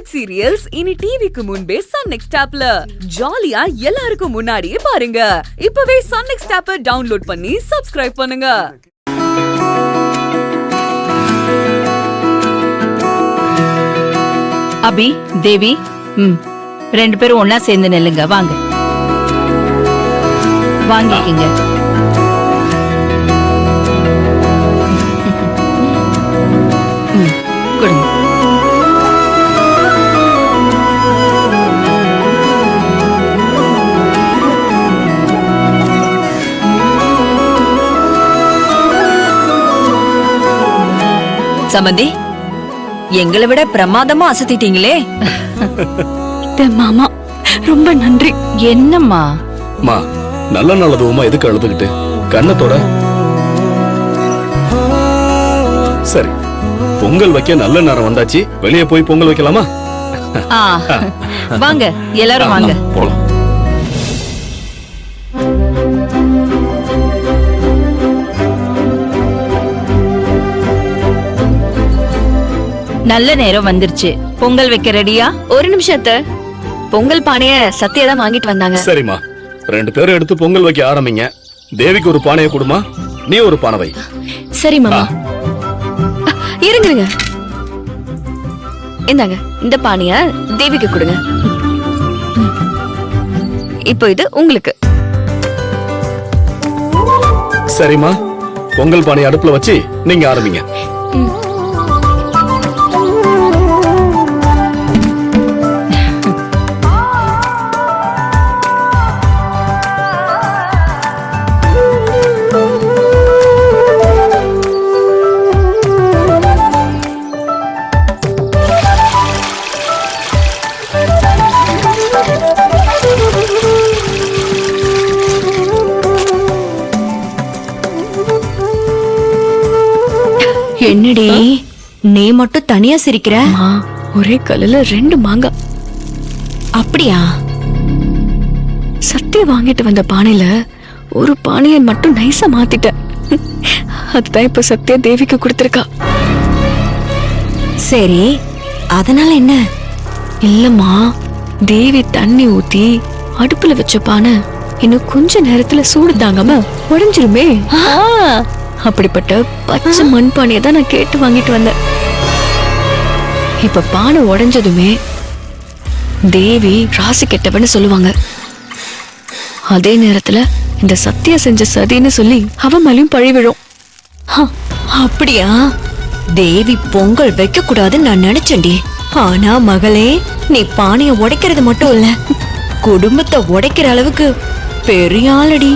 Hit serials இனி டிவிக்கு முன்பே சன் நெக்ஸ்ட் ஆப்ல ஜாலியா எல்லாருக்கும் முன்னாடியே பாருங்க. இப்பவே சன் நெக்ஸ்ட் ஆப்பை டவுன்லோட் பண்ணி சப்ஸ்கிரைப் பண்ணுங்க. அபி, தேவி, ரெண்டு பேரும் ஒன்னா சேர்ந்து நெல்லுங்க. வாங்க, வாங்கிக்கிங்க. கொடுங்க. சமந்தி, எங்களை விட பிரமாதமா அசத்திட்டீங்களே. மாமா ரொம்ப நன்றி. என்னம்மா மா, நல்ல நல்லதுமா எதுக்கு அழுதுகிட்டு? கண்ணத்தோட சரி, பொங்கல் வைக்க நல்ல நேரம் வந்தாச்சு. வெளியே போய் பொங்கல் வைக்கலாமா? வாங்க, எல்லாரும் வாங்க போலாம். நல்ல நேரம் வந்துருச்சு. பொங்கல் வைக்க ரெடியா? ஒரு நிமிஷத்தை, பொங்கல் பானைய சத்யா தான் வாங்கிட்டு வந்தாங்க. சரிம்மா, ரெண்டு பேரும் எடுத்து பொங்கல் வைக்க ஆரம்பிங்க. தேவிக்கு ஒரு பானையை கொடுமா, நீ ஒரு பானை வை. சரி மாமா. இருங்க, இந்தாங்க, இந்த பானைய தேவிக்கு கொடுங்க. இப்போ இது உங்களுக்கு. சரிம்மா, பொங்கல் பானையை அடுப்புல வச்சு நீங்க ஆரம்பிங்க. என்னடி நீ மட்டும் தனியா சிரிக்கிற? ஒரே கல்லுல ரெண்டு மாங்காய். அப்படியா? சத்திய வாங்கிட்டு வந்த பானையில ஒரு பானையை மட்டும் நைஸா மாத்திட்டேன். அதுதான் இப்ப சத்தியா தேவிக்கு கொடுத்திருக்கா. சரி, அதனால என்ன? இல்லம்மா, தேவி தண்ணி ஊத்தி அடுப்புல வச்ச பானை இன்னும் கொஞ்ச நேரத்துல சூடு தாங்காம உடைஞ்சிருமே. அப்படிப்பட்ட பச்சை மண் பானையை தான் நான் கேட்டு வாங்கிட்டு வந்தேன். இப்ப பானை உடைஞ்சதுமே தேவி ராசி கெட்டவன்னு சொல்லுவாங்க. அதே நேரத்துல இந்த சத்தியா செஞ்ச சதின்னு சொல்லி அவ மேலயும் பழி விழும். அப்படியா? தேவி பொங்கல் வைக்க கூடாதுன்னு நான் நினைச்சேன்டி. ஆனா மகளே, நீ பானைய உடைக்கிறது மட்டும் இல்ல, குடும்பத்தை உடைக்கிற அளவுக்கு பெரிய ஆளடி.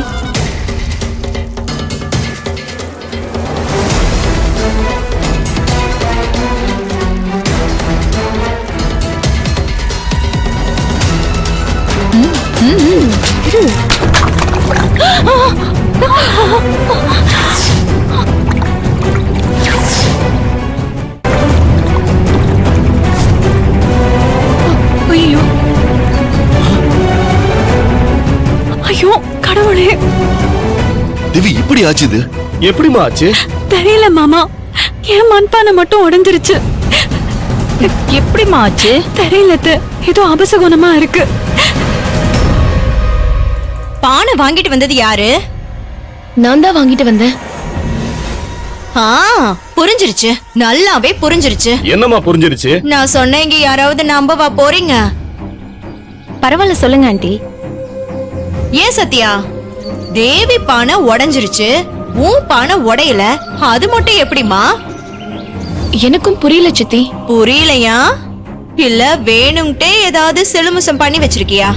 ஐயோ கடவுளே, திவி இப்படி ஆச்சுது? எப்படிமா ஆச்சு? தெரியல மாமா, என் மண்பானை மட்டும் உடைஞ்சிருச்சு. எப்படிமா ஆச்சு? தெரியல, ஏதோ அபசகுணமா இருக்கு. பானை வாங்கிட்டு வந்தது யாரு? நான் தான் வாங்கிட்டு வந்தேன். புரிஞ்சிருச்சு, நல்லாவே புரிஞ்சிருச்சு. என்னமா புரிஞ்சிருச்சு? நான் சொன்னேங்க, யாராவது நம்பவா போறீங்க? பரவாயில்ல, சொல்லுங்க ஆண்டி. ஏன் சத்யா, தேவி பானை உடைஞ்சிருச்சு, உன் பானை உடையல, அது மட்டும் எப்படிமா? எனக்கும் புரியல சித்தி. புரியலையா? இல்ல வேணும்ட்டே ஏதாவது செலுமிசம் பண்ணி வச்சிருக்கியா?